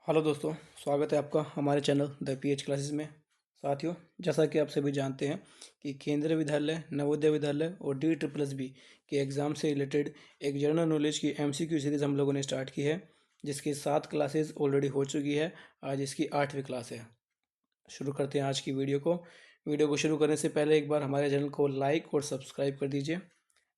Hello दोस्तों, स्वागत है आपका हमारे चैनल द पीएच क्लासेस में। साथियों, जैसा कि आप सभी जानते हैं कि केंद्रीय विद्यालय, नवोदय विद्यालय और DSSS के एग्ज़ाम से रिलेटेड एक जनरल नॉलेज की MCQ सीरीज़ हम लोगों ने स्टार्ट की है, जिसकी 7 क्लासेस ऑलरेडी हो चुकी है। आज इसकी 8वीं क्लास है। शुरू करते हैं आज की वीडियो को शुरू करने से पहले एक बार हमारे चैनल को लाइक और सब्सक्राइब कर दीजिए,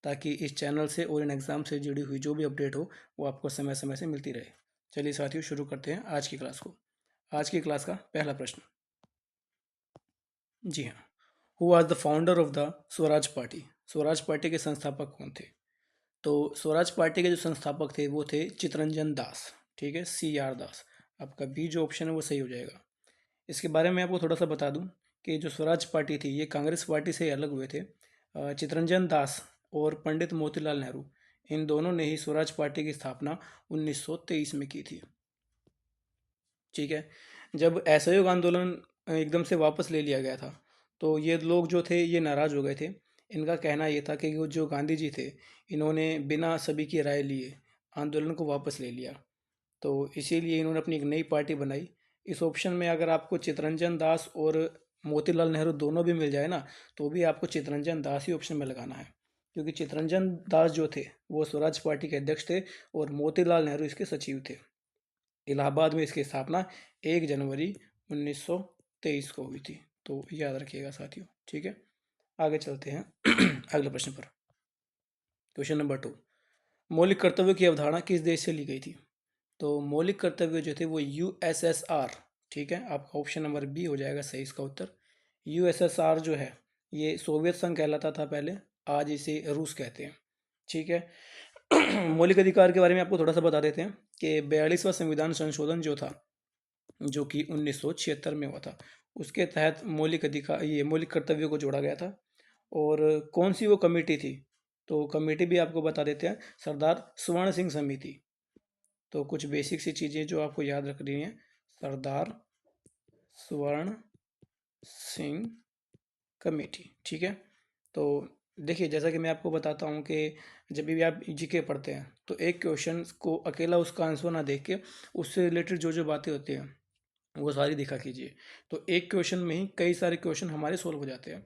ताकि इस चैनल से और इन एग्ज़ाम से जुड़ी हुई जो भी अपडेट हो वो आपको समय समय से मिलती रहे। चलिए साथियों, शुरू करते हैं आज की क्लास को। आज की क्लास का पहला प्रश्न। जी हाँ, who was the founder of the Swaraj party? Swaraj party के संस्थापक कौन थे? तो स्वराज पार्टी के जो संस्थापक थे वो थे चितरंजन दास। ठीक है, CR दास। आपका बी जो ऑप्शन है वो सही हो जाएगा। इसके बारे में आपको थोड़ा सा बता दूं कि जो स्वराज पार्टी थी ये कांग्रेस पार्टी से अलग हुए थे। चितरंजन दास और पंडित मोतीलाल नेहरू, इन दोनों ने ही स्वराज पार्टी की स्थापना 1923 में की थी। ठीक है, जब असहयोग आंदोलन एकदम से वापस ले लिया गया था, तो ये लोग जो थे ये नाराज़ हो गए थे। इनका कहना ये था कि वो जो गांधी जी थे, इन्होंने बिना सभी की राय लिए आंदोलन को वापस ले लिया। तो इसीलिए इन्होंने अपनी एक नई पार्टी बनाई। इस ऑप्शन में अगर आपको चितरंजन दास और मोतीलाल नेहरू दोनों भी मिल जाए ना, तो भी आपको चितरंजन दास ही ऑप्शन में लगाना है, क्योंकि चितरंजन दास जो थे वो स्वराज पार्टी के अध्यक्ष थे और मोतीलाल नेहरू इसके सचिव थे। इलाहाबाद में इसकी स्थापना 1 जनवरी 1923 को हुई थी। तो याद रखिएगा साथियों। ठीक है, आगे चलते हैं अगले प्रश्न पर। क्वेश्चन नंबर 2, मौलिक कर्तव्य की अवधारणा किस देश से ली गई थी? तो मौलिक कर्तव्य जो थे वो USSR। ठीक है, आपका ऑप्शन नंबर बी हो जाएगा सही इसका उत्तर। USSR जो है ये सोवियत संघ कहलाता था पहले, आज इसे रूस कहते हैं। ठीक है मौलिक अधिकार के बारे में आपको थोड़ा सा बता देते हैं कि 42वां संविधान संशोधन जो था, जो कि 1976 में हुआ था, उसके तहत मौलिक अधिकार, ये मौलिक कर्तव्यों को जोड़ा गया था। और कौन सी वो कमेटी थी? तो कमेटी भी आपको बता देते हैं, सरदार स्वर्ण सिंह समिति। तो कुछ बेसिक सी चीज़ें जो आपको याद रखनी है। सरदार स्वर्ण सिंह कमेटी। ठीक है, तो देखिए, जैसा कि मैं आपको बताता हूँ कि जब भी आप जीके पढ़ते हैं तो एक क्वेश्चन को अकेला उसका आंसर ना देख के उससे रिलेटेड जो जो बातें होती हैं वो सारी दिखा कीजिए। तो एक क्वेश्चन में ही कई सारे क्वेश्चन हमारे सोल्व हो जाते हैं।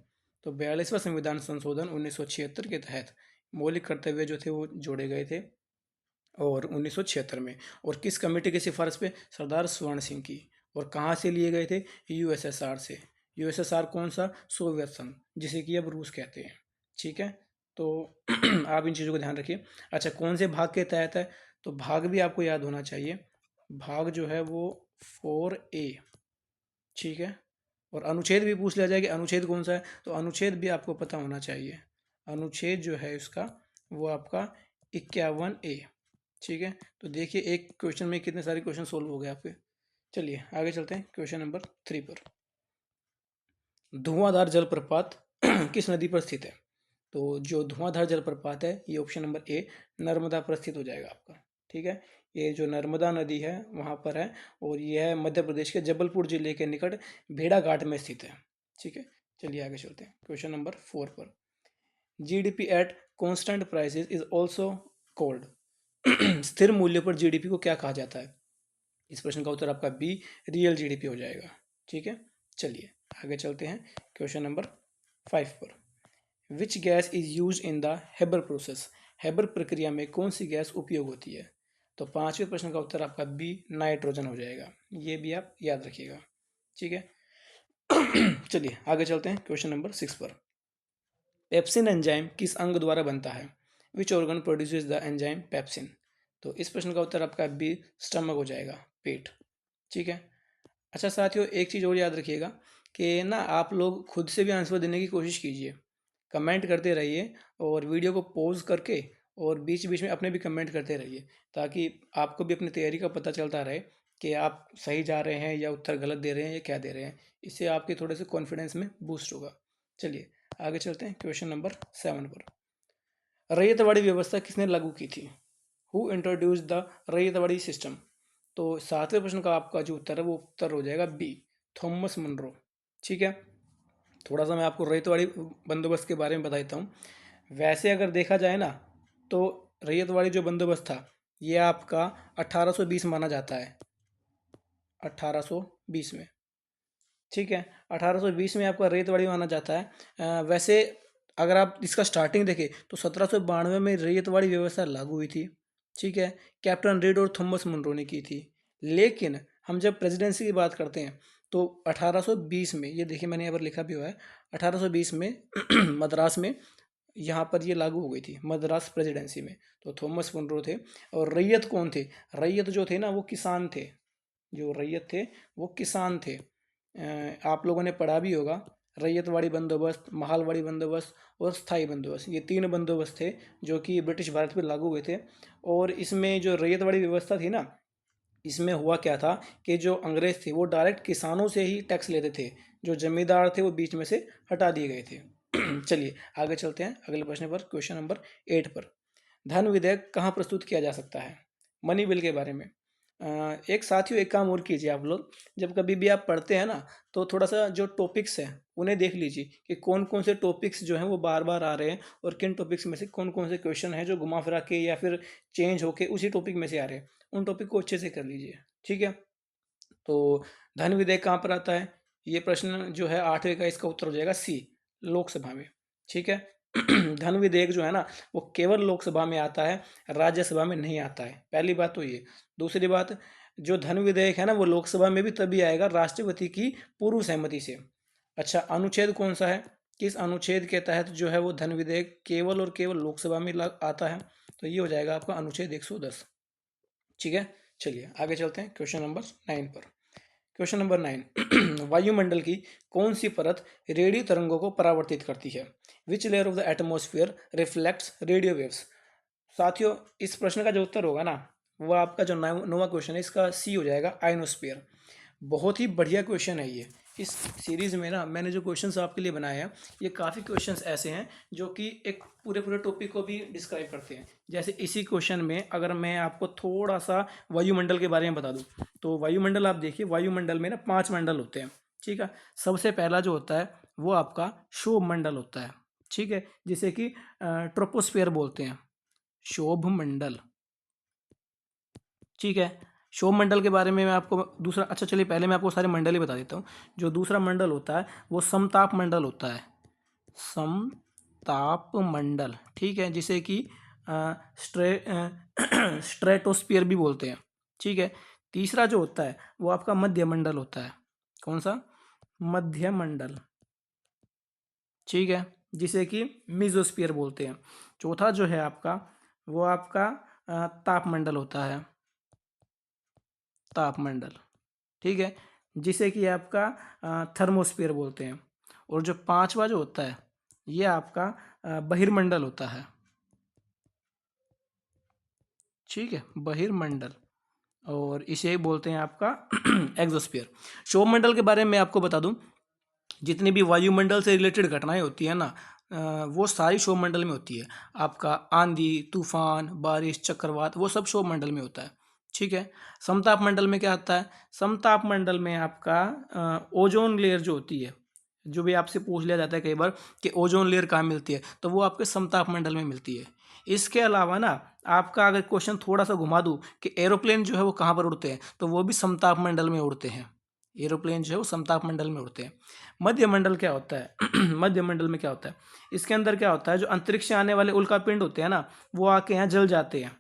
तो 42वां संविधान संशोधन 1976 के तहत मौलिक कर्तव्य जो थे वो जोड़े गए थे, और 1976 में। और किस कमेटी की सिफारिश पे? सरदार स्वर्ण सिंह की। और कहाँ से लिए गए थे? USSR से। USSR कौन सा? सोवियत संघ, जिसे कि अब रूस कहते हैं। ठीक है, तो आप इन चीज़ों को ध्यान रखिए। अच्छा, कौन से भाग के तहत है? तो भाग भी आपको याद होना चाहिए। भाग जो है वो 4A। ठीक है, और अनुच्छेद भी पूछ लिया जाए कि अनुच्छेद कौन सा है, तो अनुच्छेद भी आपको पता होना चाहिए। अनुच्छेद जो है इसका वो आपका 51A। ठीक है, तो देखिए एक क्वेश्चन में कितने सारे क्वेश्चन सोल्व हो गए आपके। चलिए आगे चलते हैं क्वेश्चन नंबर 3 पर। धुआंधार जलप्रपात किस नदी पर स्थित है? तो जो धुआंधार जलप्रपात है ये ऑप्शन नंबर ए नर्मदा पर स्थित हो जाएगा आपका। ठीक है, ये जो नर्मदा नदी है वहाँ पर है, और यह है मध्य प्रदेश के जबलपुर जिले के निकट भेड़ाघाट में स्थित है। ठीक है, चलिए आगे चलते हैं क्वेश्चन नंबर 4 पर। GDP at constant prices is also called. स्थिर मूल्य पर GDP को क्या कहा जाता है? इस प्रश्न का उत्तर आपका बी रियल GDP हो जाएगा। ठीक है, चलिए आगे चलते हैं क्वेश्चन नंबर 5 पर। Which gas is used in the Haber process? Haber प्रक्रिया में कौन सी गैस उपयोग होती है? तो 5वें प्रश्न का उत्तर आपका बी नाइट्रोजन हो जाएगा। ये भी आप याद रखिएगा। ठीक है चलिए आगे चलते हैं क्वेश्चन नंबर 6 पर। पेप्सिन एंजाइम किस अंग द्वारा बनता है? Which organ produces the enzyme pepsin? तो इस प्रश्न का उत्तर आपका बी स्टमक हो जाएगा, पेट। ठीक है, अच्छा साथियों, एक चीज़ और याद रखिएगा कि ना आप लोग खुद से भी आंसर देने की कोशिश कीजिए, कमेंट करते रहिए, और वीडियो को पॉज करके और बीच बीच में अपने भी कमेंट करते रहिए, ताकि आपको भी अपनी तैयारी का पता चलता रहे कि आप सही जा रहे हैं या उत्तर गलत दे रहे हैं या क्या दे रहे हैं। इससे आपके थोड़े से कॉन्फिडेंस में बूस्ट होगा। चलिए आगे चलते हैं क्वेश्चन नंबर 7 पर। रैयतवाड़ी व्यवस्था किसने लागू की थी? Who introduce the ryotwari system? तो 7वें प्रश्न का आपका जो उत्तर है वो उत्तर हो जाएगा बी थॉमस मनरो। ठीक है, थोड़ा सा मैं आपको रैयतवाड़ी बंदोबस्त के बारे में बता देता हूँ। वैसे अगर देखा जाए ना, तो रैयतवाड़ी जो बंदोबस्त था ये आपका 1820 माना जाता है। 1820 में। ठीक है, 1820 में आपका रैयतवाड़ी माना जाता है। वैसे अगर आप इसका स्टार्टिंग देखें तो 1792 में रैयतवाड़ी व्यवस्था लागू हुई थी। ठीक है, कैप्टन रीड और थॉमस मुनरो ने की थी। लेकिन हम जब प्रेसिडेंसी की बात करते हैं तो 1820 में, ये देखिए मैंने यहाँ पर लिखा भी हुआ है, 1820 में मद्रास में यहाँ पर ये लागू हो गई थी, मद्रास प्रेसिडेंसी में। तो थॉमस मुनरो थे। और रैयत कौन थे? रैयत जो थे ना वो किसान थे। जो रैयत थे वो किसान थे। आप लोगों ने पढ़ा भी होगा, रैयतवाड़ी बंदोबस्त, महालवाड़ी बंदोबस्त और स्थायी बंदोबस्त, ये 3 बंदोबस्त थे जो कि ब्रिटिश भारत पर लागू हुए थे। और इसमें जो रैयतवाड़ी व्यवस्था थी ना, इसमें हुआ क्या था कि जो अंग्रेज थे वो डायरेक्ट किसानों से ही टैक्स लेते थे, जो जमींदार थे वो बीच में से हटा दिए गए थे। चलिए आगे चलते हैं अगले प्रश्न पर, क्वेश्चन नंबर 8 पर। धन विधेयक कहाँ प्रस्तुत किया जा सकता है? मनी बिल के बारे में। एक साथियों, एक काम और कीजिए आप लोग, जब कभी भी आप पढ़ते हैं ना तो थोड़ा सा जो टॉपिक्स हैं उन्हें देख लीजिए कि कौन कौन से टॉपिक्स जो हैं वो बार बार आ रहे हैं और किन टॉपिक्स में से कौन कौन से क्वेश्चन हैं जो घुमा फिरा के या फिर चेंज होके उसी टॉपिक में से आ रहे हैं। उन टॉपिक को अच्छे से कर लीजिए। ठीक है, तो धन विधेयक कहाँ पर आता है? ये प्रश्न जो है 8वें का, इसका उत्तर हो जाएगा सी, लोकसभा में। ठीक है। धन विधेयक जो है ना वो केवल लोकसभा में आता है, राज्यसभा में नहीं आता है। पहली बात तो ये। दूसरी बात, जो धन विधेयक है ना वो लोकसभा में भी तभी आएगा राष्ट्रपति की पूर्व सहमति से। अच्छा, अनुच्छेद कौन सा है? किस अनुच्छेद के तहत जो है वो धन विधेयक केवल और केवल लोकसभा में आता है? तो ये हो जाएगा आपका अनुच्छेद 110। ठीक है, चलिए आगे चलते हैं क्वेश्चन नंबर 9 पर। Question number 9। वायुमंडल की कौन सी परत रेडियो तरंगों को परावर्तित करती है? Which layer of the atmosphere reflects radio waves? साथियों, इस प्रश्न का जो उत्तर होगा ना वो आपका जो नौवा क्वेश्चन है इसका सी हो जाएगा, आयनोस्फीयर। बहुत ही बढ़िया क्वेश्चन है ये। इस सीरीज़ में ना मैंने जो क्वेश्चंस आपके लिए बनाए हैं ये काफ़ी क्वेश्चंस ऐसे हैं जो कि एक पूरे पूरे टॉपिक को भी डिस्क्राइब करते हैं। जैसे इसी क्वेश्चन में अगर मैं आपको थोड़ा सा वायुमंडल के बारे में बता दूं तो वायुमंडल आप देखिए, वायुमंडल में ना 5 मंडल होते हैं। ठीक है, सबसे पहला जो होता है वो आपका शोभ मंडल होता है। ठीक है, जिसे कि ट्रोपोस्फेयर बोलते हैं, शोभ मंडल। ठीक है, शोभ मंडल के बारे में मैं आपको दूसरा, अच्छा चलिए पहले मैं आपको सारे मंडल ही बता देता हूँ। जो दूसरा मंडल होता है वो समताप मंडल होता है, समताप मंडल। ठीक है, जिसे कि स्ट्रेटोस्फियर भी बोलते हैं। ठीक है, तीसरा जो होता है वो आपका मध्य मंडल होता है। कौन सा? मध्य मंडल। ठीक है, जिसे कि मिजोस्फियर बोलते हैं। चौथा जो है आपका वो आपका तापमंडल होता है, तापमंडल। ठीक है, जिसे कि आपका थर्मोस्फियर बोलते हैं। और जो पांचवा जो होता है ये आपका बहिर्मंडल होता है। ठीक है, बहिर्मंडल, और इसे बोलते हैं आपका एक्सोस्फियर। सौरमंडल के बारे में आपको बता दूं, जितनी भी वायुमंडल से रिलेटेड घटनाएं होती है ना वो सारी सौरमंडल में होती है। आपका आंधी, तूफान, बारिश, चक्रवात, वो सब सौरमंडल में होता है। ठीक है, समताप मंडल में क्या आता है? समताप मंडल में आपका ओजोन लेयर जो होती है, जो भी आपसे पूछ लिया जाता है कई बार कि ओजोन लेयर कहाँ मिलती है, तो वो आपके समताप मंडल में मिलती है। इसके अलावा ना आपका अगर क्वेश्चन थोड़ा सा घुमा दूँ कि एरोप्लेन जो है वो कहाँ पर उड़ते हैं, तो वो भी समताप मंडल में उड़ते हैं। एरोप्लेन जो है वो समताप मंडल में उड़ते हैं। मध्य मंडल क्या होता है? मध्य मंडल में क्या होता है? इसके अंदर क्या होता है, जो अंतरिक्ष से आने वाले उल्कापिंड होते हैं ना वो आके यहाँ जल जाते हैं।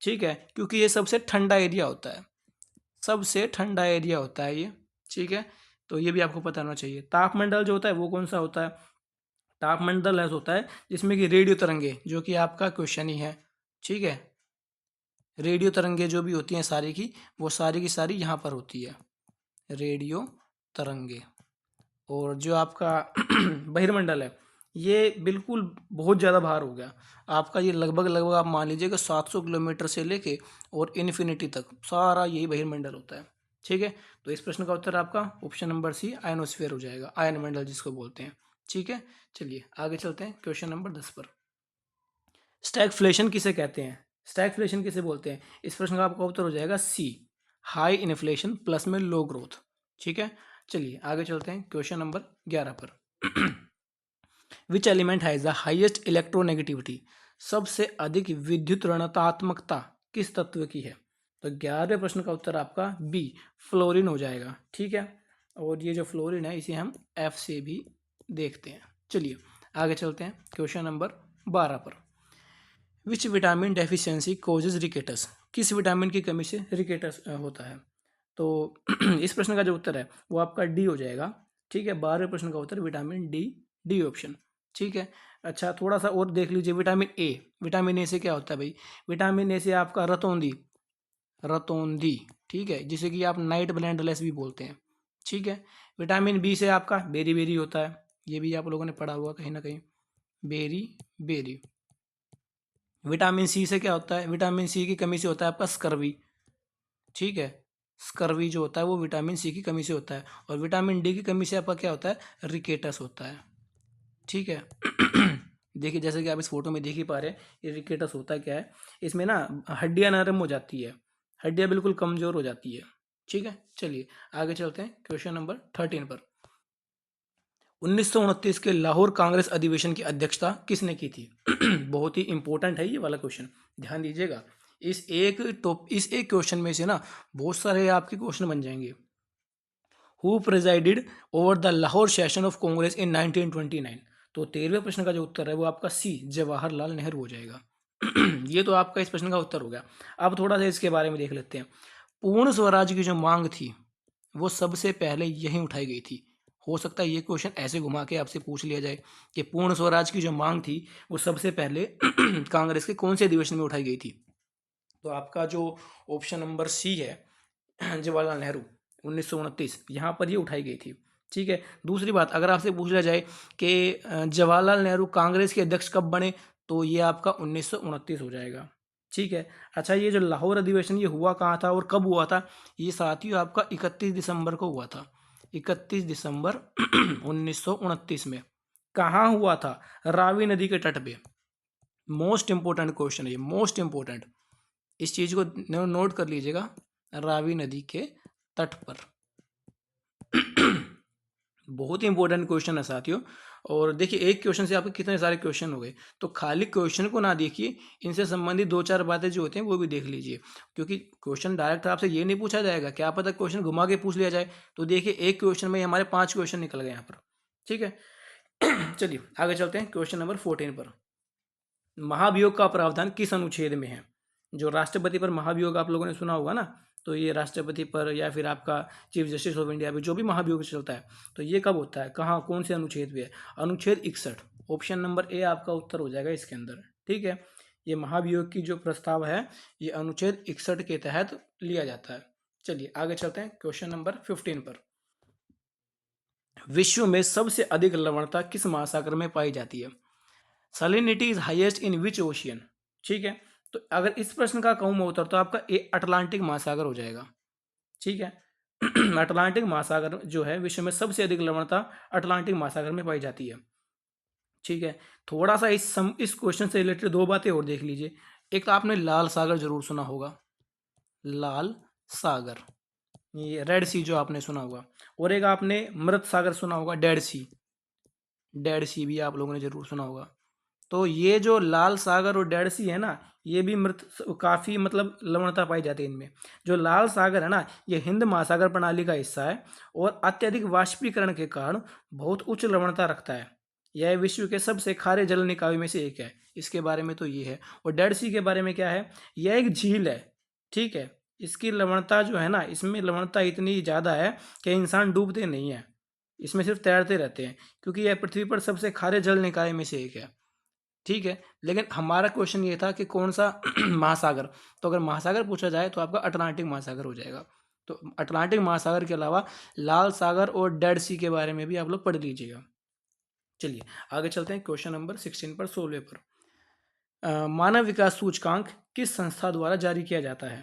ठीक है, क्योंकि ये सबसे ठंडा एरिया होता है, सबसे ठंडा एरिया होता है ये। ठीक है, तो ये भी आपको पता होना चाहिए। तापमंडल जो होता है वो कौन सा होता है? तापमंडल ऐसा होता है जिसमें कि रेडियो तरंगे, जो कि आपका क्वेश्चन ही है। ठीक है, रेडियो तरंगे जो भी होती हैं सारी की सारी यहाँ पर होती है, रेडियो तरंगे। और जो आपका बहिर्मंडल है ये बिल्कुल बहुत ज़्यादा बाहर हो गया आपका, ये लगभग लगभग आप मान लीजिए कि 700 किलोमीटर से लेके और इन्फिनिटी तक सारा यही बहिर्मंडल होता है। ठीक है, तो इस प्रश्न का उत्तर आपका ऑप्शन नंबर सी, आयनोस्फीयर हो जाएगा, आयन मंडल जिसको बोलते हैं। ठीक है, चलिए आगे चलते हैं क्वेश्चन नंबर 10 पर। स्टैगफ्लेशन किसे कहते हैं? स्टैगफ्लेशन किसे बोलते हैं? इस प्रश्न का आपका उत्तर हो जाएगा सी, हाई इन्फ्लेशन प्लस में लो ग्रोथ। ठीक है, चलिए आगे चलते हैं क्वेश्चन नंबर 11 पर। Which element has the highest electronegativity? सबसे अधिक विद्युत ऋणात्मकता किस तत्व की है? तो 11वें प्रश्न का उत्तर आपका बी फ्लोरीन हो जाएगा। ठीक है, और ये जो फ्लोरीन है इसे हम एफ से भी देखते हैं। चलिए आगे चलते हैं क्वेश्चन नंबर 12 पर। Which vitamin deficiency causes rickets, किस विटामिन की कमी से रिकेटस होता है? तो इस प्रश्न का जो उत्तर है वो आपका डी हो जाएगा। ठीक है, 12वें प्रश्न का उत्तर विटामिन डी, डी ऑप्शन। ठीक है, अच्छा थोड़ा सा और देख लीजिए, विटामिन ए, विटामिन ए से क्या होता है भाई? विटामिन ए से आपका रतौंधी, रतौंधी, ठीक है, जिसे कि आप नाइट ब्लाइंडनेस भी बोलते हैं। ठीक है, विटामिन बी से आपका बेरी बेरी होता है, ये भी आप लोगों ने पढ़ा हुआ कहीं ना कहीं, बेरी बेरी। विटामिन सी से क्या होता है? विटामिन सी की कमी से होता है आपका स्कर्वी। ठीक है, स्कर्वी जो होता है वो विटामिन सी की कमी से होता है। और विटामिन डी की कमी से आपका क्या होता है? रिकेटस होता है। ठीक है देखिए जैसे कि आप इस फोटो में देख ही पा रहे हैं, ये रिकेटस होता है क्या है, इसमें ना हड्डियां नरम हो जाती है, हड्डियां बिल्कुल कमजोर हो जाती है। ठीक है, चलिए आगे चलते हैं क्वेश्चन नंबर 13 पर। 1929 के लाहौर कांग्रेस अधिवेशन की अध्यक्षता किसने की थी? बहुत ही इंपॉर्टेंट है ये वाला क्वेश्चन, ध्यान दीजिएगा। इस एक क्वेश्चन में से ना बहुत सारे आपके क्वेश्चन बन जाएंगे। Who presided over the Lahore session of Congress in 1929? तो 13वें प्रश्न का जो उत्तर है वो आपका सी जवाहरलाल नेहरू हो जाएगा। ये तो आपका इस प्रश्न का उत्तर हो गया। अब थोड़ा सा इसके बारे में देख लेते हैं। पूर्ण स्वराज की जो मांग थी वो सबसे पहले यहीं उठाई गई थी। हो सकता है ये क्वेश्चन ऐसे घुमा के आपसे पूछ लिया जाए कि पूर्ण स्वराज की जो मांग थी वो सबसे पहले कांग्रेस के कौन से अधिवेशन में उठाई गई थी? तो आपका जो ऑप्शन नंबर सी है जवाहरलाल नेहरू 1929, यहाँ पर ये उठाई गई थी। ठीक है, दूसरी बात अगर आपसे पूछ लिया जाए कि जवाहरलाल नेहरू कांग्रेस के अध्यक्ष कब बने, तो ये आपका 1929 हो जाएगा। ठीक है, अच्छा ये जो लाहौर अधिवेशन ये हुआ कहाँ था और कब हुआ था? ये साथियों आपका 31 दिसंबर को हुआ था, 31 दिसंबर 1929 में। कहाँ हुआ था? रावी नदी के तट पे। मोस्ट इंपोर्टेंट क्वेश्चन है ये, मोस्ट इंपोर्टेंट, इस चीज को नोट कर लीजिएगा, रावी नदी के तट पर। बहुत ही इंपॉर्टेंट क्वेश्चन है साथियों। और देखिए एक क्वेश्चन से आपके कितने सारे क्वेश्चन हो गए, तो खाली क्वेश्चन को ना देखिए, इनसे संबंधित दो चार बातें जो होती हैं वो भी देख लीजिए, क्योंकि क्वेश्चन डायरेक्ट आपसे ये नहीं पूछा जाएगा, क्या पता क्वेश्चन घुमा के पूछ लिया जाए। तो देखिए एक क्वेश्चन में हमारे 5 क्वेश्चन निकल गए यहाँ पर। ठीक है चलिए आगे चलते हैं क्वेश्चन नंबर 14 पर। महाभियोग का प्रावधान किस अनुच्छेद में है? जो राष्ट्रपति पर महाभियोग आप लोगों ने सुना होगा ना, तो ये राष्ट्रपति पर या फिर आपका चीफ जस्टिस ऑफ इंडिया पे जो भी महाभियोग चलता है, तो ये कब होता है, कहाँ, कौन से अनुच्छेद पे है? अनुच्छेद 61, ऑप्शन नंबर ए आपका उत्तर हो जाएगा इसके अंदर। ठीक है, ये महाभियोग की जो प्रस्ताव है ये अनुच्छेद 61 के तहत लिया जाता है। चलिए आगे चलते हैं क्वेश्चन नंबर 15 पर। विश्व में सबसे अधिक लवणता किस महासागर में पाई जाती है? Salinity is highest in which ocean? ठीक है, तो अगर इस प्रश्न का कहूँ मैं उत्तर, तो आपका ए अटलांटिक महासागर हो जाएगा। ठीक है अटलांटिक महासागर जो है विश्व में सबसे अधिक लवणता अटलांटिक महासागर में पाई जाती है। ठीक है, थोड़ा सा इस क्वेश्चन से रिलेटेड दो बातें और देख लीजिए। एक तो आपने लाल सागर जरूर सुना होगा, लाल सागर, ये रेड सी जो आपने सुना होगा, और एक आपने मृत सागर सुना होगा, डेड सी, डेड सी भी आप लोगों ने जरूर सुना होगा। तो ये जो लाल सागर और डेड सी है ना, ये भी मृत, काफ़ी मतलब लवणता पाई जाती है इनमें। जो लाल सागर है ना, ये हिंद महासागर प्रणाली का हिस्सा है और अत्यधिक वाष्पीकरण के कारण बहुत उच्च लवणता रखता है। यह विश्व के सबसे खारे जल निकायों में से एक है। इसके बारे में तो ये है। और डेड सी के बारे में क्या है? यह एक झील है। ठीक है, इसकी लवणता जो है ना, इसमें लवणता इतनी ज़्यादा है कि इंसान डूबते नहीं है, इसमें सिर्फ तैरते रहते हैं, क्योंकि यह पृथ्वी पर सबसे खारे जल निकाय में से एक है। ठीक है, लेकिन हमारा क्वेश्चन ये था कि कौन सा महासागर, तो अगर महासागर पूछा जाए तो आपका अटलांटिक महासागर हो जाएगा। तो अटलांटिक महासागर के अलावा लाल सागर और डेड सी के बारे में भी आप लोग पढ़ लीजिएगा। चलिए आगे चलते हैं क्वेश्चन नंबर 16 पर, 16 पर। मानव विकास सूचकांक किस संस्था द्वारा जारी किया जाता है?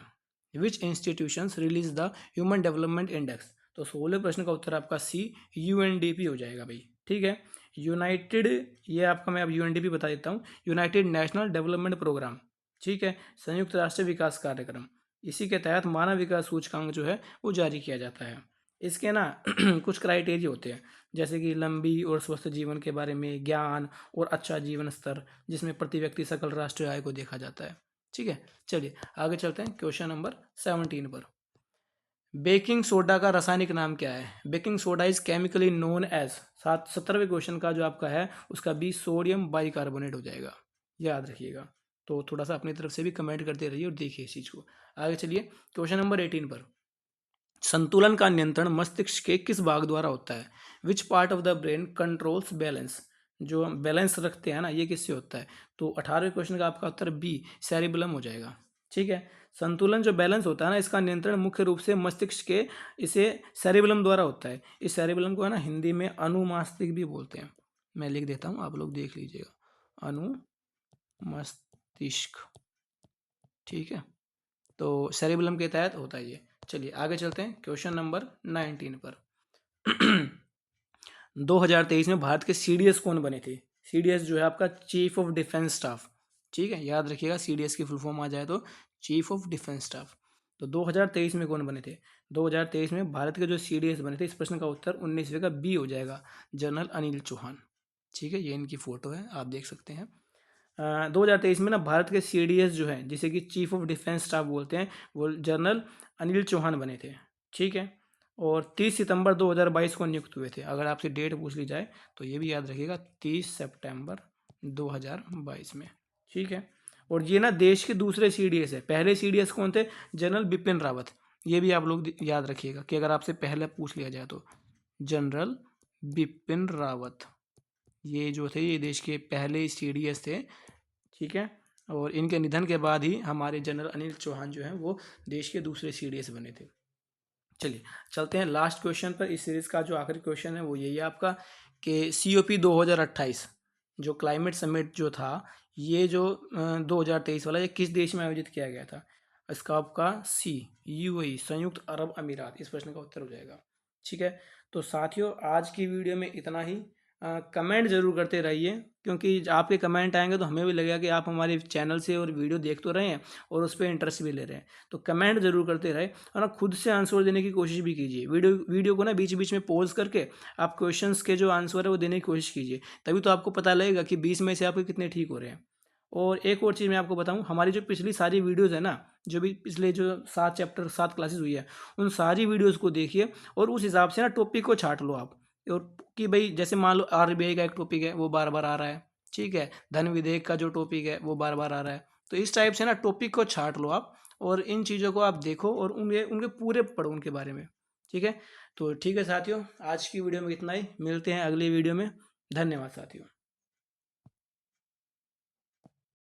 Which institutions release the human development index? तो 16 प्रश्न का उत्तर आपका सी यूएनडीपी हो जाएगा भाई। ठीक है, यूनाइटेड, ये आपका मैं अब यूएनडीपी बता देता हूँ, यूनाइटेड नेशनल डेवलपमेंट प्रोग्राम। ठीक है, संयुक्त राष्ट्र विकास कार्यक्रम, इसी के तहत मानव विकास सूचकांक जो है वो जारी किया जाता है। इसके ना कुछ क्राइटेरिया होते हैं, जैसे कि लंबी और स्वस्थ जीवन के बारे में, ज्ञान और अच्छा जीवन स्तर, जिसमें प्रति व्यक्ति सकल राष्ट्रीय आय को देखा जाता है। ठीक है, चलिए आगे चलते हैं क्वेश्चन नंबर 17 पर। बेकिंग सोडा का रासायनिक नाम क्या है? Baking soda is chemically known as, 17वें क्वेश्चन का जो आपका है उसका बी सोडियम बाइकार्बोनेट हो जाएगा, याद रखिएगा। तो थोड़ा सा अपनी तरफ से भी कमेंट करते रहिए और देखिए इस चीज़ को। आगे चलिए क्वेश्चन नंबर 18 पर। संतुलन का नियंत्रण मस्तिष्क के किस भाग द्वारा होता है? Which part of the brain controls balance? जो हम बैलेंस रखते हैं ना, ये किससे होता है? तो 18वें क्वेश्चन का आपका उत्तर बी सेरिबेलम हो जाएगा। ठीक है, संतुलन जो बैलेंस होता है ना, इसका नियंत्रण मुख्य रूप से मस्तिष्क के इसे सेरिबेलम द्वारा होता है। इस सेरिबेलम को है ना हिंदी में अनुमस्तिष्क भी बोलते हैं। मैं लिख देता हूँ, आप लोग देख लीजिएगा, अनुमस्तिष्क। ठीक है, तो सेरिबेलम के तहत होता है ये। चलिए आगे चलते हैं क्वेश्चन नंबर 19 पर। 2023 में भारत के सीडीएस कौन बने थे? सीडीएस जो है आपका चीफ ऑफ डिफेंस स्टाफ। ठीक है, याद रखिएगा, सीडीएस की फुल फॉर्म आ जाए तो चीफ ऑफ डिफेंस स्टाफ। तो 2023 में कौन बने थे? 2023 में भारत के जो सीडीएस बने थे, इस प्रश्न का उत्तर 19वें का बी हो जाएगा, जनरल अनिल चौहान। ठीक है, ये इनकी फोटो है, आप देख सकते हैं। 2023 में ना भारत के सीडीएस जो है, जिसे कि चीफ ऑफ डिफेंस स्टाफ बोलते हैं, वो जनरल अनिल चौहान बने थे। ठीक है, और 30 सितंबर 2022 को नियुक्त हुए थे। अगर आपसे डेट पूछ ली जाए तो ये भी याद रखिएगा, 30 सितंबर 2022 में। ठीक है, और ये ना देश के दूसरे सीडीएस है। पहले सीडीएस कौन थे? जनरल बिपिन रावत। ये भी आप लोग याद रखिएगा कि अगर आपसे पहले पूछ लिया जाए तो जनरल बिपिन रावत, ये जो थे ये देश के पहले सीडीएस थे। ठीक है, और इनके निधन के बाद ही हमारे जनरल अनिल चौहान जो हैं वो देश के दूसरे सीडीएस बने थे। चलिए चलते हैं लास्ट क्वेश्चन पर। इस सीरीज का जो आखिरी क्वेश्चन है वो यही है आपका कि COP 2028 जो क्लाइमेट समिट जो था, ये जो 2023 वाला, ये किस देश में आयोजित किया गया था? इसका आपका सी UAE, संयुक्त अरब अमीरात, इस प्रश्न का उत्तर हो जाएगा। ठीक है, तो साथियों आज की वीडियो में इतना ही। कमेंट जरूर करते रहिए, क्योंकि आपके कमेंट आएंगे तो हमें भी लगेगा कि आप हमारे चैनल से और वीडियो देख तो रहे हैं और उस पर इंटरेस्ट भी ले रहे हैं। तो कमेंट जरूर करते रहे और ना खुद से आंसर देने की कोशिश भी कीजिए। वीडियो को ना बीच बीच में पॉज करके आप क्वेश्चंस के जो आंसर है वो देने की कोशिश कीजिए, तभी तो आपको पता लगेगा कि 20 में से आपके कितने ठीक हो रहे हैं। और एक और चीज़ मैं आपको बताऊं, हमारी जो पिछली सारी वीडियोस है ना, जो भी पिछले जो 7 क्लासेस हुई है, उन सारी वीडियोस को देखिए और उस हिसाब से ना टॉपिक को छाट लो आप। और कि भाई जैसे मान लो RBI का एक टॉपिक है वो बार बार आ रहा है, ठीक है, धन विधेयक का जो टॉपिक है वो बार बार आ रहा है, तो इस टाइप से ना टॉपिक को छाट लो आप और इन चीज़ों को आप देखो और उनके उनके पूरे पढ़ो उनके बारे में। ठीक है, तो ठीक है साथियों, आज की वीडियो में इतना ही। मिलते हैं अगली वीडियो में। धन्यवाद साथियों।